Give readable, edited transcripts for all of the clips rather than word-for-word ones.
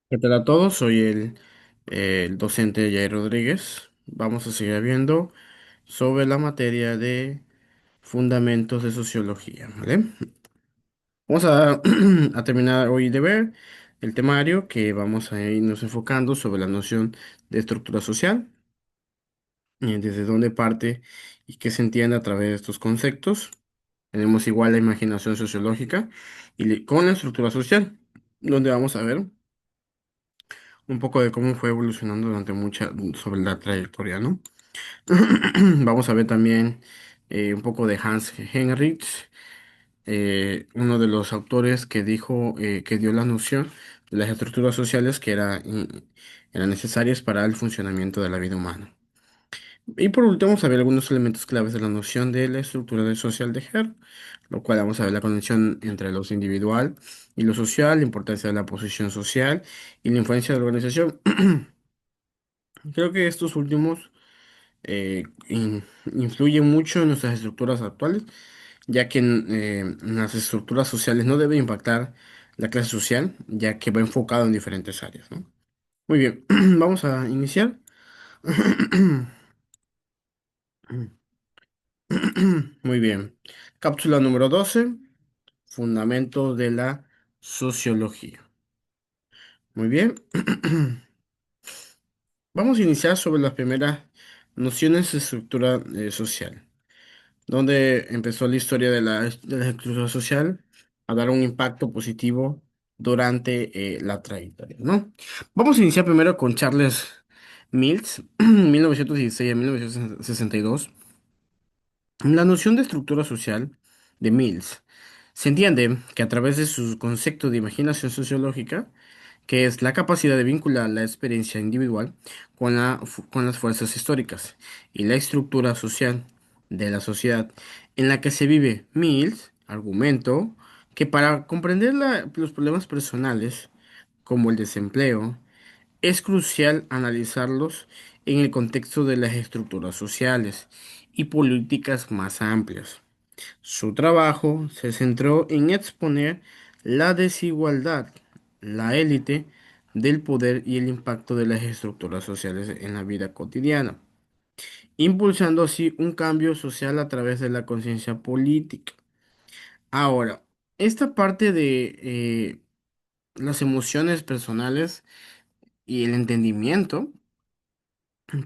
¿Qué tal a todos? Soy el docente Jair Rodríguez. Vamos a seguir viendo sobre la materia de fundamentos de sociología, ¿vale? Vamos a, a terminar hoy de ver el temario que vamos a irnos enfocando sobre la noción de estructura social, desde dónde parte y qué se entiende a través de estos conceptos. Tenemos igual la imaginación sociológica con la estructura social, donde vamos a ver un poco de cómo fue evolucionando durante mucha, sobre la trayectoria, ¿no? Vamos a ver también un poco de Hans Heinrich, uno de los autores que dijo, que dio la noción de las estructuras sociales que eran necesarias para el funcionamiento de la vida humana. Y por último, vamos a ver algunos elementos claves de la noción de la estructura del social de Herr, lo cual vamos a ver la conexión entre lo individual y lo social, la importancia de la posición social y la influencia de la organización. Creo que estos últimos influyen mucho en nuestras estructuras actuales, ya que en las estructuras sociales no debe impactar la clase social, ya que va enfocado en diferentes áreas, ¿no? Muy bien, vamos a iniciar. Muy bien. Cápsula número 12, Fundamentos de la sociología. Muy bien. Vamos a iniciar sobre las primeras nociones de estructura social, donde empezó la historia de la estructura social a dar un impacto positivo durante la trayectoria, ¿no? Vamos a iniciar primero con Charles Mills, 1916 a 1962. La noción de estructura social de Mills se entiende que a través de su concepto de imaginación sociológica, que es la capacidad de vincular la experiencia individual con con las fuerzas históricas y la estructura social de la sociedad en la que se vive. Mills argumentó que para comprender los problemas personales, como el desempleo, es crucial analizarlos en el contexto de las estructuras sociales y políticas más amplias. Su trabajo se centró en exponer la desigualdad, la élite del poder y el impacto de las estructuras sociales en la vida cotidiana, impulsando así un cambio social a través de la conciencia política. Ahora, esta parte de las emociones personales y el entendimiento,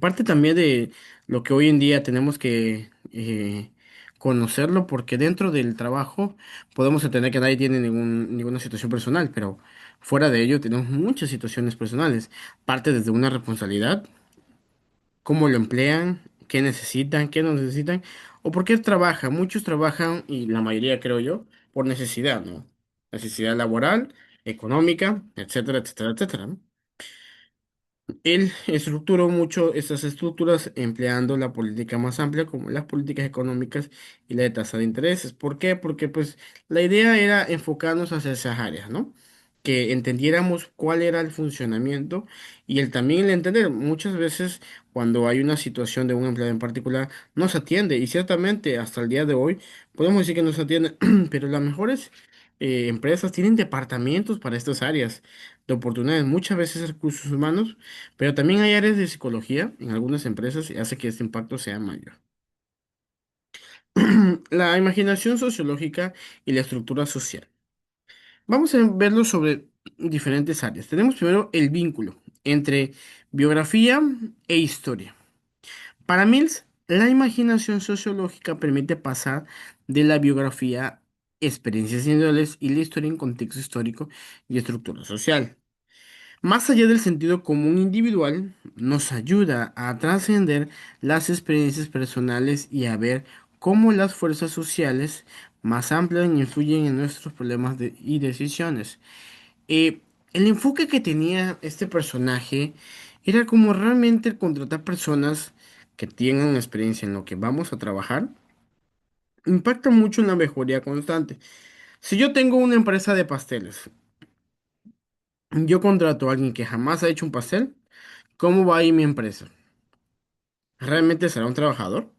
parte también de lo que hoy en día tenemos que conocerlo, porque dentro del trabajo podemos entender que nadie tiene ninguna situación personal, pero fuera de ello tenemos muchas situaciones personales. Parte desde una responsabilidad, cómo lo emplean, qué no necesitan, o por qué trabajan. Muchos trabajan, y la mayoría creo yo, por necesidad, ¿no? Necesidad laboral, económica, etcétera, etcétera, etcétera, ¿no? Él estructuró mucho estas estructuras empleando la política más amplia como las políticas económicas y la de tasa de intereses. ¿Por qué? Porque pues la idea era enfocarnos hacia esas áreas, ¿no? Que entendiéramos cuál era el funcionamiento y el también el entender. Muchas veces cuando hay una situación de un empleado en particular no se atiende y ciertamente hasta el día de hoy podemos decir que no se atiende, pero las mejores empresas tienen departamentos para estas áreas de oportunidades, muchas veces recursos humanos, pero también hay áreas de psicología en algunas empresas y hace que este impacto sea mayor. La imaginación sociológica y la estructura social. Vamos a verlo sobre diferentes áreas. Tenemos primero el vínculo entre biografía e historia. Para Mills, la imaginación sociológica permite pasar de la biografía, experiencias individuales y la historia en contexto histórico y estructura social. Más allá del sentido común individual, nos ayuda a trascender las experiencias personales y a ver cómo las fuerzas sociales más amplias influyen en nuestros problemas y decisiones. Eh, el enfoque que tenía este personaje era como realmente contratar personas que tengan experiencia en lo que vamos a trabajar, impacta mucho en la mejoría constante. Si yo tengo una empresa de pasteles, yo contrato a alguien que jamás ha hecho un pastel. ¿Cómo va ahí mi empresa? ¿Realmente será un trabajador?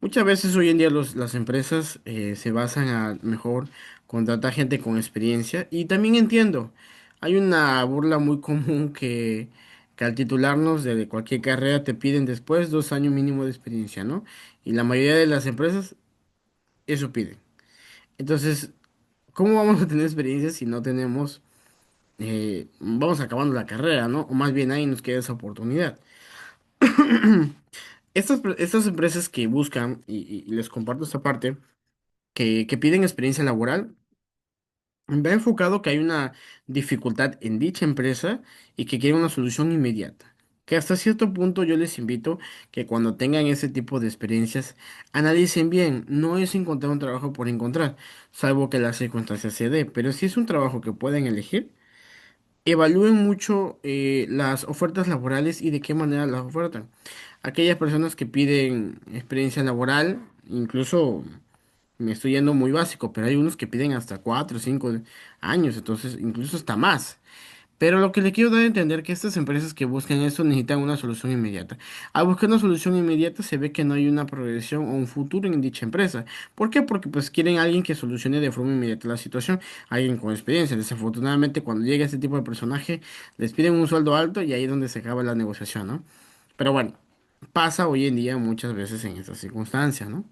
Muchas veces hoy en día las empresas se basan a mejor contratar gente con experiencia y también entiendo. Hay una burla muy común que al titularnos de cualquier carrera te piden después 2 años mínimo de experiencia, ¿no? Y la mayoría de las empresas eso piden. Entonces, ¿cómo vamos a tener experiencia si no tenemos, vamos acabando la carrera, ¿no? O más bien ahí nos queda esa oportunidad. Estas empresas que buscan, y les comparto esta parte, que piden experiencia laboral, va enfocado que hay una dificultad en dicha empresa y que quieren una solución inmediata. Que hasta cierto punto yo les invito que cuando tengan ese tipo de experiencias, analicen bien. No es encontrar un trabajo por encontrar, salvo que las circunstancias se dé, pero si es un trabajo que pueden elegir, evalúen mucho las ofertas laborales y de qué manera las ofertan. Aquellas personas que piden experiencia laboral, incluso me estoy yendo muy básico, pero hay unos que piden hasta 4 o 5 años, entonces incluso hasta más. Pero lo que le quiero dar a entender que estas empresas que buscan esto necesitan una solución inmediata. Al buscar una solución inmediata se ve que no hay una progresión o un futuro en dicha empresa. ¿Por qué? Porque pues quieren a alguien que solucione de forma inmediata la situación, alguien con experiencia. Desafortunadamente cuando llega este tipo de personaje les piden un sueldo alto y ahí es donde se acaba la negociación, ¿no? Pero bueno, pasa hoy en día muchas veces en estas circunstancias, ¿no?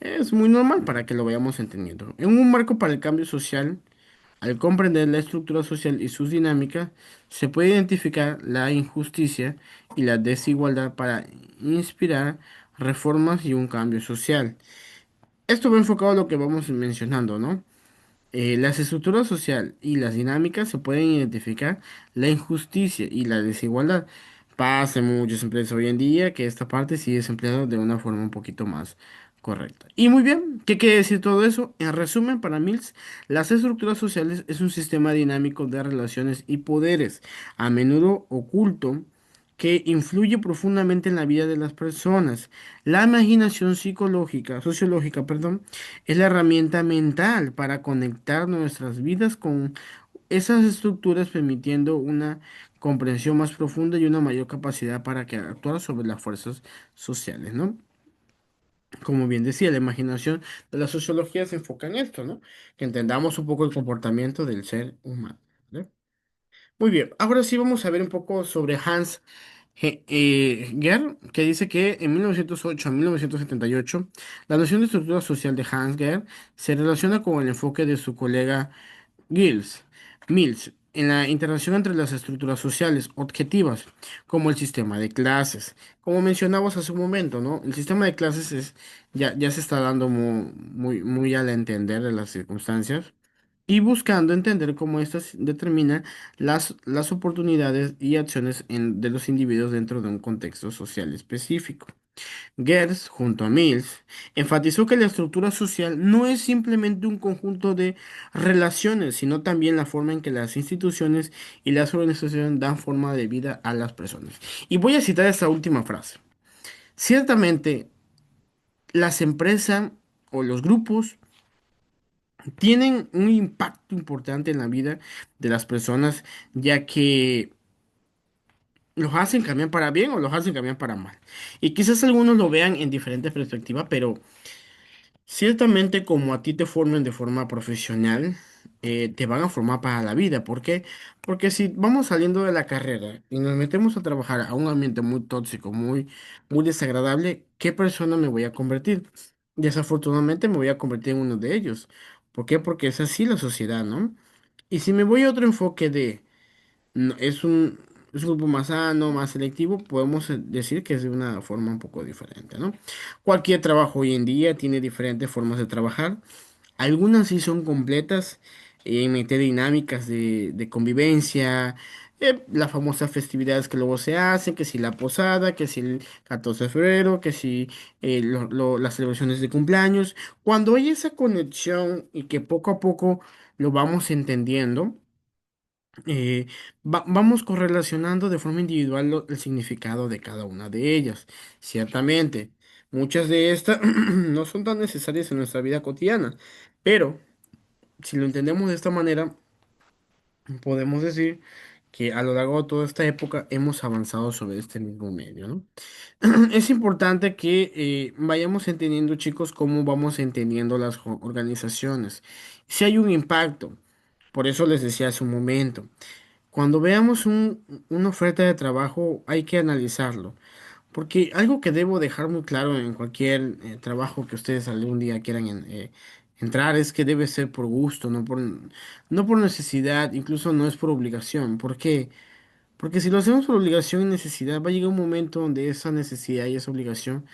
Es muy normal para que lo vayamos entendiendo. En un marco para el cambio social, al comprender la estructura social y sus dinámicas, se puede identificar la injusticia y la desigualdad para inspirar reformas y un cambio social. Esto va enfocado a lo que vamos mencionando, ¿no? Las estructuras social y las dinámicas se pueden identificar la injusticia y la desigualdad. Pasa en muchas empresas hoy en día que esta parte sí es empleada de una forma un poquito más correcta. Y muy bien, ¿qué quiere decir todo eso? En resumen, para Mills, las estructuras sociales es un sistema dinámico de relaciones y poderes, a menudo oculto, que influye profundamente en la vida de las personas. La imaginación sociológica, perdón, es la herramienta mental para conectar nuestras vidas con esas estructuras, permitiendo una comprensión más profunda y una mayor capacidad para que actuar sobre las fuerzas sociales, ¿no? Como bien decía, la imaginación de la sociología se enfoca en esto, ¿no? Que entendamos un poco el comportamiento del ser humano, ¿no? Muy bien, ahora sí vamos a ver un poco sobre Hans Gell, que dice que en 1908 a 1978 la noción de estructura social de Hans Gell se relaciona con el enfoque de su colega Gilles, Mills, en la interacción entre las estructuras sociales objetivas, como el sistema de clases. Como mencionamos hace un momento, ¿no? El sistema de clases ya se está dando muy al entender de las circunstancias y buscando entender cómo éstas determinan las oportunidades y acciones de los individuos dentro de un contexto social específico. Gers, junto a Mills, enfatizó que la estructura social no es simplemente un conjunto de relaciones, sino también la forma en que las instituciones y las organizaciones dan forma de vida a las personas. Y voy a citar esta última frase. Ciertamente, las empresas o los grupos tienen un impacto importante en la vida de las personas, ya que los hacen cambiar para bien o los hacen cambiar para mal. Y quizás algunos lo vean en diferentes perspectivas, pero ciertamente como a ti te formen de forma profesional, te van a formar para la vida. ¿Por qué? Porque si vamos saliendo de la carrera y nos metemos a trabajar a un ambiente muy tóxico, muy desagradable, ¿qué persona me voy a convertir? Desafortunadamente me voy a convertir en uno de ellos. ¿Por qué? Porque es así la sociedad, ¿no? Y si me voy a otro enfoque de es un grupo más sano, más selectivo, podemos decir que es de una forma un poco diferente, ¿no? Cualquier trabajo hoy en día tiene diferentes formas de trabajar. Algunas sí son completas, mete dinámicas de convivencia, las famosas festividades que luego se hacen, que si la posada, que si el 14 de febrero, que si las celebraciones de cumpleaños. Cuando hay esa conexión y que poco a poco lo vamos entendiendo, vamos correlacionando de forma individual el significado de cada una de ellas. Ciertamente, muchas de estas no son tan necesarias en nuestra vida cotidiana, pero si lo entendemos de esta manera, podemos decir que a lo largo de toda esta época hemos avanzado sobre este mismo medio, ¿no? Es importante que vayamos entendiendo, chicos, cómo vamos entendiendo las organizaciones. Si hay un impacto. Por eso les decía hace un momento, cuando veamos una oferta de trabajo hay que analizarlo. Porque algo que debo dejar muy claro en cualquier trabajo que ustedes algún día quieran entrar es que debe ser por gusto, no por necesidad, incluso no es por obligación. ¿Por qué? Porque si lo hacemos por obligación y necesidad, va a llegar un momento donde esa necesidad y esa obligación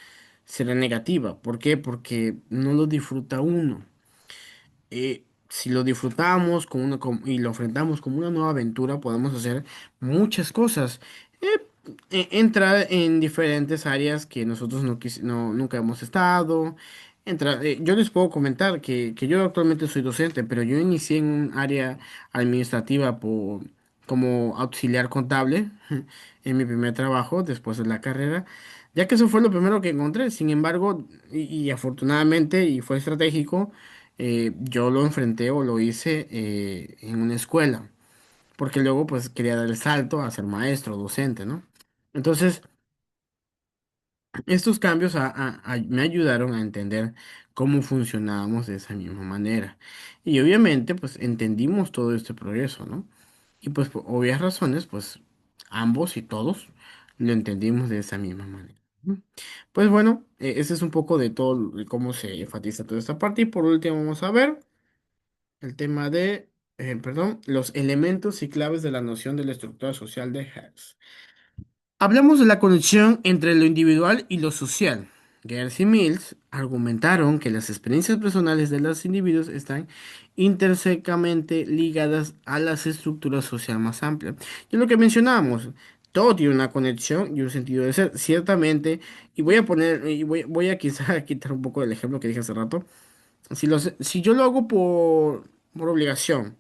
será negativa. ¿Por qué? Porque no lo disfruta uno. Si lo disfrutamos y lo enfrentamos como una nueva aventura, podemos hacer muchas cosas. Entrar en diferentes áreas que nosotros nunca hemos estado. Yo les puedo comentar que yo actualmente soy docente, pero yo inicié en un área administrativa como auxiliar contable en mi primer trabajo después de la carrera, ya que eso fue lo primero que encontré. Sin embargo, y afortunadamente, y fue estratégico, yo lo enfrenté o lo hice en una escuela, porque luego pues quería dar el salto a ser maestro, docente, ¿no? Entonces, estos cambios me ayudaron a entender cómo funcionábamos de esa misma manera. Y obviamente pues entendimos todo este progreso, ¿no? Y pues por obvias razones, pues ambos y todos lo entendimos de esa misma manera. ¿No? Pues bueno, ese es un poco de todo, de cómo se enfatiza toda esta parte. Y por último vamos a ver el tema perdón, los elementos y claves de la noción de la estructura social de Hertz. Hablamos de la conexión entre lo individual y lo social. Geertz y Mills argumentaron que las experiencias personales de los individuos están intrínsecamente ligadas a las estructuras sociales más amplias. Y lo que mencionábamos, todo tiene una conexión y un sentido de ser, ciertamente, y voy a quizá quitar un poco del ejemplo que dije hace rato. Si yo lo hago por obligación,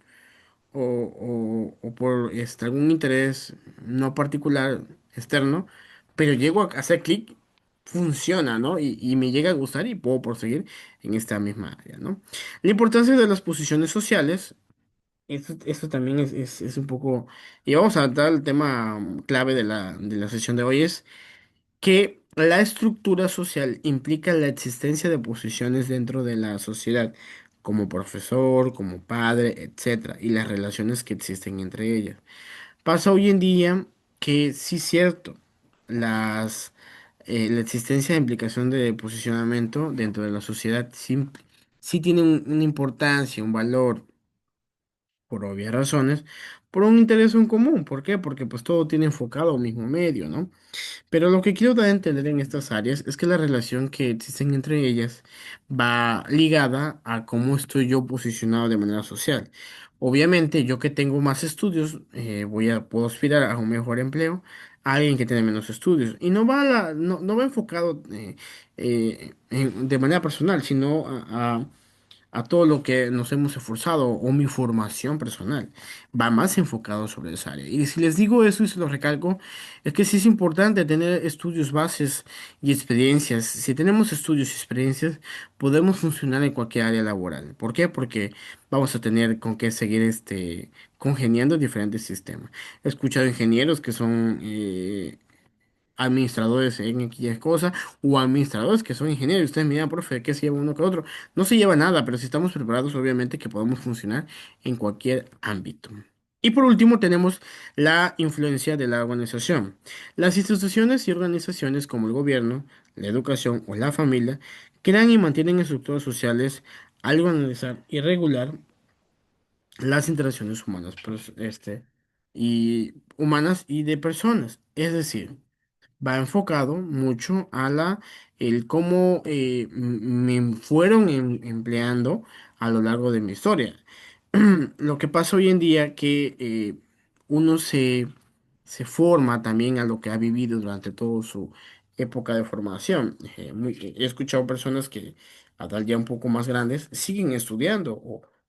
o por algún interés no particular externo, pero llego a hacer clic, funciona, ¿no? Y me llega a gustar y puedo proseguir en esta misma área, ¿no? La importancia de las posiciones sociales, esto también es un poco, y vamos a dar el tema clave de la sesión de hoy, es que la estructura social implica la existencia de posiciones dentro de la sociedad, como profesor, como padre, etcétera, y las relaciones que existen entre ellas. Pasa hoy en día que sí es cierto, la existencia de implicación de posicionamiento dentro de la sociedad sí tiene una importancia, un valor, por obvias razones, por un interés en común. ¿Por qué? Porque pues todo tiene enfocado al mismo medio, ¿no? Pero lo que quiero dar a entender en estas áreas es que la relación que existen entre ellas va ligada a cómo estoy yo posicionado de manera social. Obviamente, yo que tengo más estudios, puedo aspirar a un mejor empleo a alguien que tiene menos estudios. Y no va enfocado de manera personal, sino a todo lo que nos hemos esforzado o mi formación personal. Va más enfocado sobre esa área. Y si les digo eso y se lo recalco, es que sí es importante tener estudios bases y experiencias. Si tenemos estudios y experiencias, podemos funcionar en cualquier área laboral. ¿Por qué? Porque vamos a tener con qué seguir congeniando diferentes sistemas. He escuchado ingenieros que son administradores en X cosa, o administradores que son ingenieros. Ustedes me dirán, profe, ¿qué se lleva uno que otro? No se lleva nada, pero si estamos preparados, obviamente que podemos funcionar en cualquier ámbito. Y por último tenemos la influencia de la organización. Las instituciones y organizaciones como el gobierno, la educación o la familia crean y mantienen estructuras sociales al organizar y regular las interacciones humanas, humanas y de personas. Es decir, va enfocado mucho el cómo me fueron empleando a lo largo de mi historia. Lo que pasa hoy en día que uno se forma también a lo que ha vivido durante toda su época de formación. He escuchado personas que a tal ya un poco más grandes siguen estudiando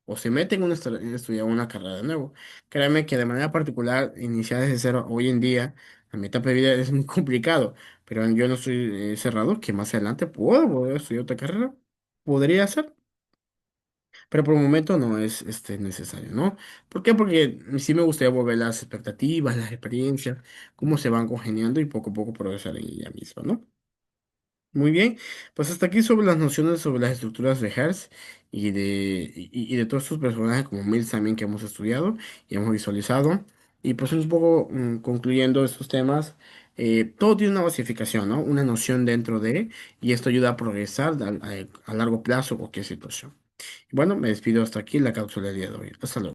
o se meten en estudiar una carrera de nuevo. Créanme que de manera particular, iniciar desde cero hoy en día, a mi etapa de vida es muy complicado, pero yo no estoy cerrado que más adelante puedo volver a estudiar otra carrera. Podría ser. Pero por el momento no es necesario, ¿no? ¿Por qué? Porque sí me gustaría volver las expectativas, las experiencias, cómo se van congeniando y poco a poco progresar en ella misma, ¿no? Muy bien, pues hasta aquí sobre las nociones sobre las estructuras de Hertz y de todos estos personajes como Mills también que hemos estudiado y hemos visualizado. Y pues un poco concluyendo estos temas, todo tiene una basificación, ¿no? Una noción dentro de, y esto ayuda a progresar a largo plazo cualquier situación. Bueno, me despido hasta aquí la cápsula del día de hoy. Hasta luego.